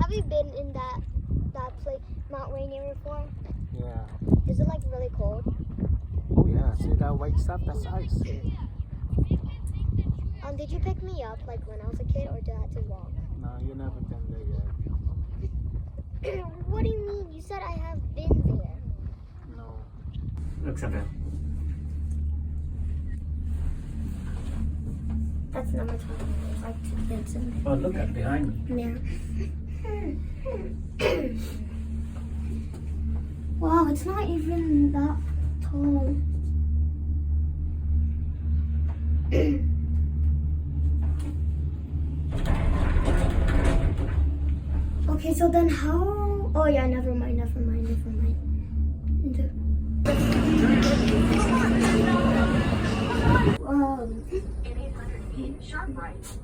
Have you been in that place, Mount Rainier before? Yeah. Is it like really cold? Oh yeah. See that white stuff? That's ice. Did you pick me up like when I was a kid, or did I have to walk? No, you never been there yet. What do you mean? You said I have been there. No. Looks up there. That's number 20. It's like Vincent. Oh, look up behind me. Yeah. Wow, it's not even that tall. Okay, so then how? Oh yeah, never mind. In 800 feet, sharp right.